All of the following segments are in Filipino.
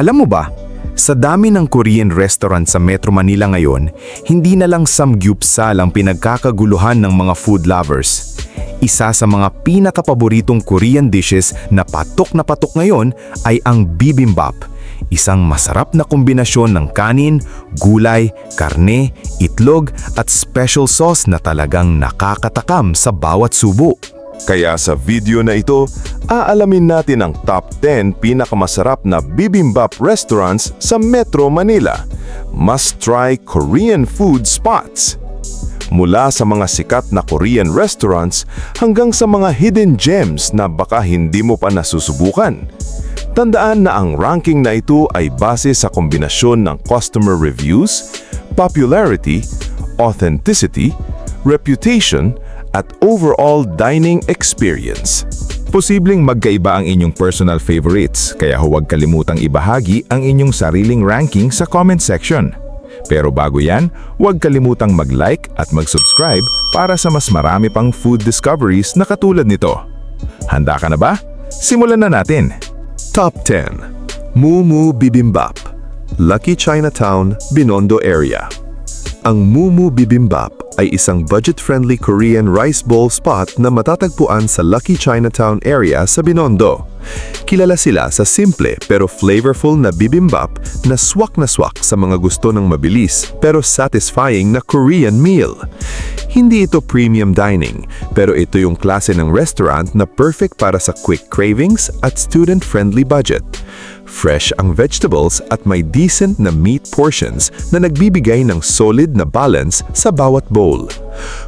Alam mo ba, sa dami ng Korean restaurant sa Metro Manila ngayon, hindi na lang samgyupsal ang pinagkakaguluhan ng mga food lovers. Isa sa mga pinakapaboritong Korean dishes na patok ngayon ay ang bibimbap. Isang masarap na kombinasyon ng kanin, gulay, karne, itlog at special sauce na talagang nakakatakam sa bawat subo. Kaya sa video na ito, aalamin natin ang top 10 pinakamasarap na bibimbap restaurants sa Metro Manila. Must-try Korean food spots. Mula sa mga sikat na Korean restaurants hanggang sa mga hidden gems na baka hindi mo pa nasusubukan. Tandaan na ang ranking na ito ay base sa kombinasyon ng customer reviews, popularity, authenticity, reputation, at overall dining experience. Posibleng magkaiba ang inyong personal favorites, kaya huwag kalimutang ibahagi ang inyong sariling ranking sa comment section. Pero bago yan, huwag kalimutang mag-like at mag-subscribe para sa mas marami pang food discoveries na katulad nito. Handa ka na ba? Simulan na natin! Top 10. Mumu Bibimbap, Lucky Chinatown, Binondo area. Ang Mumu Bibimbap ay isang budget-friendly Korean rice bowl spot na matatagpuan sa Lucky Chinatown area sa Binondo. Kilala sila sa simple pero flavorful na bibimbap na swak sa mga gusto ng mabilis pero satisfying na Korean meal. Hindi ito premium dining, pero ito yung klase ng restaurant na perfect para sa quick cravings at student-friendly budget. Fresh ang vegetables at may decent na meat portions na nagbibigay ng solid na balance sa bawat bowl.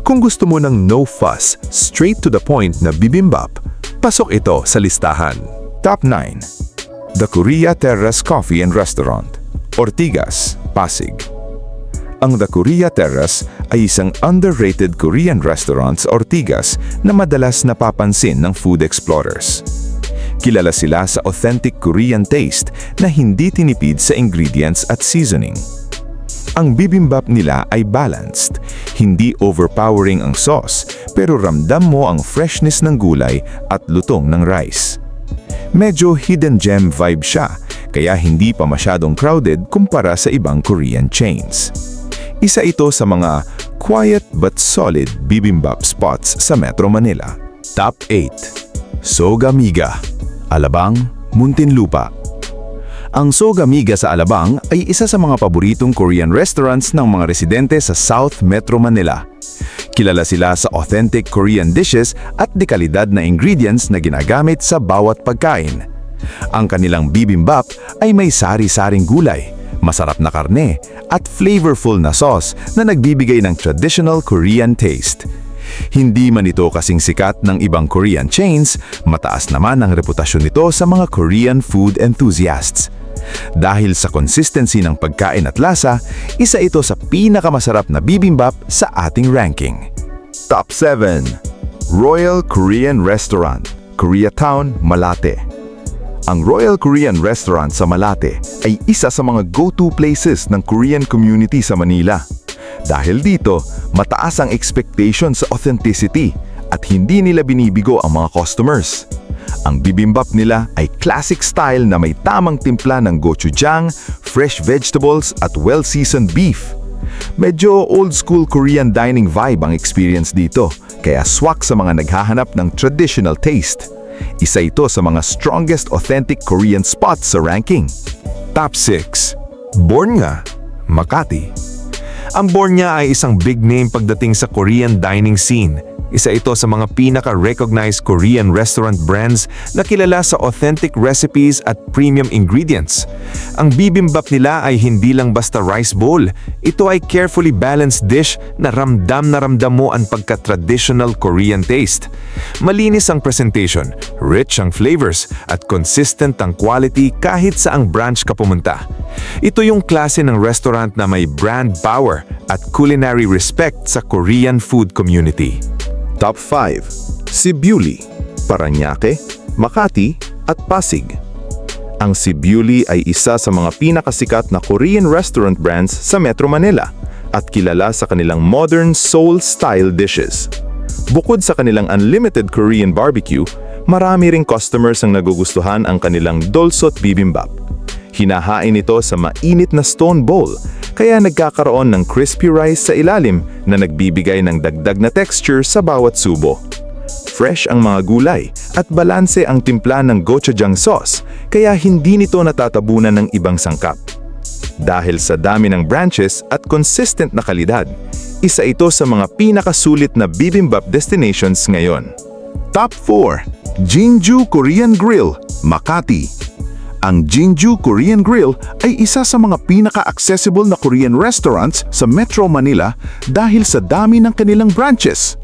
Kung gusto mo ng no fuss, straight to the point na bibimbap, pasok ito sa listahan. Top 9. The Korea Terrace Coffee and Restaurant, Ortigas, Pasig. Ang The Korea Terrace ay isang underrated Korean restaurant sa Ortigas na madalas napapansin ng food explorers. Kilala sila sa authentic Korean taste na hindi tinipid sa ingredients at seasoning. Ang bibimbap nila ay balanced, hindi overpowering ang sauce, pero ramdam mo ang freshness ng gulay at lutong ng rice. Medyo hidden gem vibe siya, kaya hindi pa masyadong crowded kumpara sa ibang Korean chains. Isa ito sa mga quiet but solid bibimbap spots sa Metro Manila. Top 8. Sogamiga, Alabang, Muntinlupa. Ang Sogamiga sa Alabang ay isa sa mga paboritong Korean restaurants ng mga residente sa South Metro Manila. Kilala sila sa authentic Korean dishes at dekalidad na ingredients na ginagamit sa bawat pagkain. Ang kanilang bibimbap ay may sari-saring gulay, masarap na karne, at flavorful na sauce na nagbibigay ng traditional Korean taste. Hindi man ito kasing sikat ng ibang Korean chains, mataas naman ang reputasyon nito sa mga Korean food enthusiasts. Dahil sa consistency ng pagkain at lasa, isa ito sa pinakamasarap na bibimbap sa ating ranking. Top 7. Royal Korean Restaurant, Koreatown, Malate. Ang Royal Korean Restaurant sa Malate ay isa sa mga go-to places ng Korean community sa Manila. Dahil dito, mataas ang expectation sa authenticity at hindi nila binibigo ang mga customers. Ang bibimbap nila ay classic style na may tamang timpla ng gochujang, fresh vegetables at well-seasoned beef. Medyo old-school Korean dining vibe ang experience dito, kaya swak sa mga naghahanap ng traditional taste. Isa ito sa mga strongest authentic Korean spots sa ranking. Top 6. Bornga, Makati. Ang Bornga ay isang big name pagdating sa Korean dining scene. Isa ito sa mga pinaka-recognized Korean restaurant brands na kilala sa authentic recipes at premium ingredients. Ang bibimbap nila ay hindi lang basta rice bowl. Ito ay carefully balanced dish na ramdam mo ang pagka-traditional Korean taste. Malinis ang presentation, rich ang flavors, at consistent ang quality kahit saang branch ka pumunta. Ito yung klase ng restaurant na may brand power at culinary respect sa Korean food community. Top 5. Sibuli, Parañaque, Makati at Pasig. Ang Sibuli ay isa sa mga pinakasikat na Korean restaurant brands sa Metro Manila at kilala sa kanilang modern Seoul-style dishes. Bukod sa kanilang unlimited Korean barbecue, marami ring customers ang nagugustuhan ang kanilang dolsot bibimbap. Hinahain ito sa mainit na stone bowl, kaya nagkakaroon ng crispy rice sa ilalim na nagbibigay ng dagdag na texture sa bawat subo. Fresh ang mga gulay at balanse ang timpla ng gochujang sauce, kaya hindi nito natatabunan ng ibang sangkap. Dahil sa dami ng branches at consistent na kalidad, isa ito sa mga pinakasulit na bibimbap destinations ngayon. Top 4. Jinju Korean Grill, Makati. Ang Jinju Korean Grill ay isa sa mga pinaka-accessible na Korean restaurants sa Metro Manila dahil sa dami ng kanilang branches.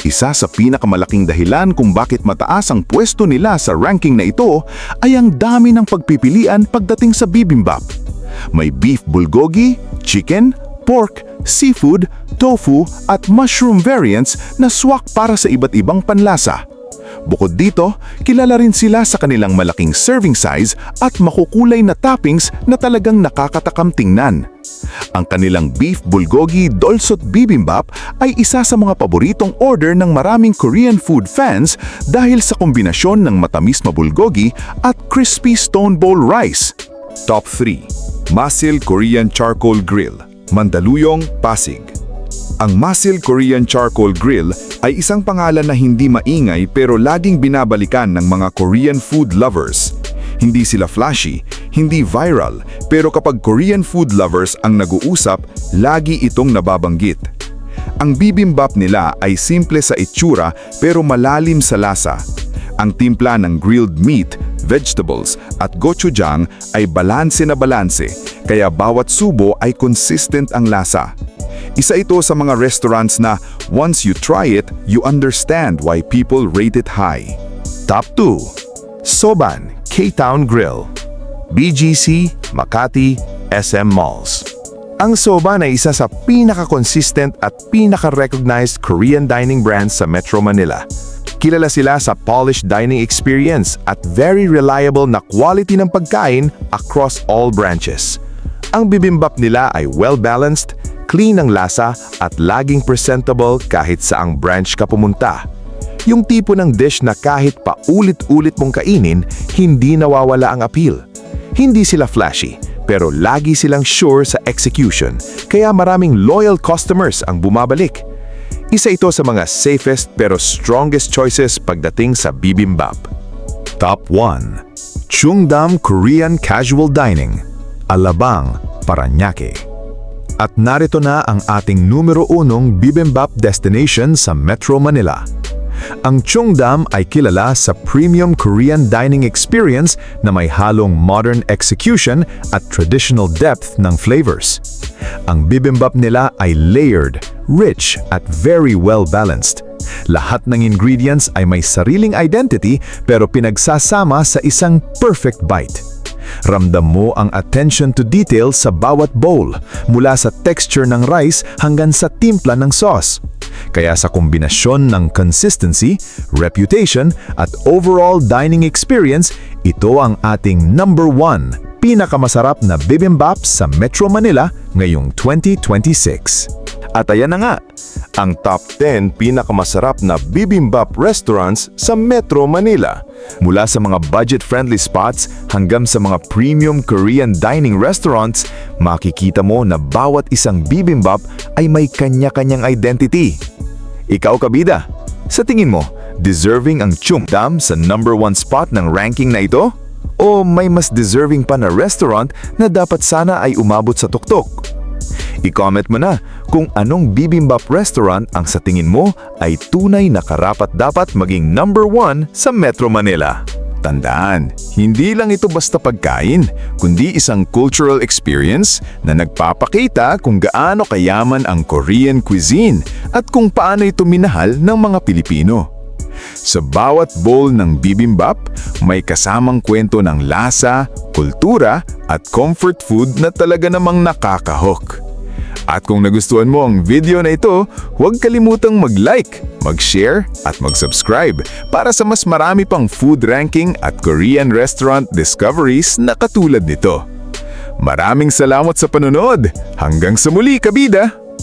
Isa sa pinakamalaking dahilan kung bakit mataas ang pwesto nila sa ranking na ito ay ang dami ng pagpipilian pagdating sa bibimbap. May beef bulgogi, chicken, pork, seafood, tofu at mushroom variants na swak para sa iba't ibang panlasa. Bukod dito, kilala rin sila sa kanilang malaking serving size at makukulay na toppings na talagang nakakatakam tingnan. Ang kanilang beef bulgogi dolsot bibimbap ay isa sa mga paboritong order ng maraming Korean food fans dahil sa kombinasyon ng matamis na bulgogi at crispy stone bowl rice. Top 3. Masil Korean Charcoal Grill, Mandaluyong, Pasig. Ang Masil Korean Charcoal Grill ay isang pangalan na hindi maingay pero laging binabalikan ng mga Korean food lovers. Hindi sila flashy, hindi viral, pero kapag Korean food lovers ang nag-uusap, lagi itong nababanggit. Ang bibimbap nila ay simple sa itsura pero malalim sa lasa. Ang timpla ng grilled meat, vegetables at gochujang ay balanse na balanse, kaya bawat subo ay consistent ang lasa. Isa ito sa mga restaurants na once you try it, you understand why people rate it high. Top 2. Soban K-Town Grill, BGC, Makati, SM Malls. Ang Soban ay isa sa pinaka-consistent at pinaka-recognized Korean dining brands sa Metro Manila. Kilala sila sa polished dining experience at very reliable na quality ng pagkain across all branches. Ang bibimbap nila ay well-balanced, clean ang lasa at laging presentable kahit saang branch ka pumunta. Yung tipo ng dish na kahit pa ulit-ulit mong kainin, hindi nawawala ang appeal. Hindi sila flashy, pero lagi silang sure sa execution, kaya maraming loyal customers ang bumabalik. Isa ito sa mga safest pero strongest choices pagdating sa bibimbap. Top 1. Chungdam Korean Casual Dining, Alabang, Parañaque. At narito na ang ating numero 1 bibimbap destination sa Metro Manila. Ang Chungdam ay kilala sa premium Korean dining experience na may halong modern execution at traditional depth ng flavors. Ang bibimbap nila ay layered, rich at very well balanced. Lahat ng ingredients ay may sariling identity pero pinagsasama sa isang perfect bite. Ramdam mo ang attention to detail sa bawat bowl, mula sa texture ng rice hanggang sa timpla ng sauce. Kaya sa kombinasyon ng consistency, reputation at overall dining experience, ito ang ating number 1 pinakamasarap na bibimbap sa Metro Manila ngayong 2026. At ayan na nga, ang top 10 pinakamasarap na bibimbap restaurants sa Metro Manila. Mula sa mga budget-friendly spots hanggang sa mga premium Korean dining restaurants, makikita mo na bawat isang bibimbap ay may kanya-kanyang identity. Ikaw kabida, sa tingin mo, deserving ang Chungdam sa number 1 spot ng ranking na ito? O may mas deserving pa na restaurant na dapat sana ay umabot sa tuktok? I-comment mo na kung anong bibimbap restaurant ang sa tingin mo ay tunay na karapat-dapat maging number 1 sa Metro Manila. Tandaan, hindi lang ito basta pagkain, kundi isang cultural experience na nagpapakita kung gaano kayaman ang Korean cuisine at kung paano ito minahal ng mga Pilipino. Sa bawat bowl ng bibimbap, may kasamang kwento ng lasa, kultura at comfort food na talaga namang nakakahook. At kung nagustuhan mo ang video na ito, huwag kalimutang mag-like, mag-share at mag-subscribe para sa mas marami pang food ranking at Korean restaurant discoveries na katulad nito. Maraming salamat sa panonood! Hanggang sa muli, kabida!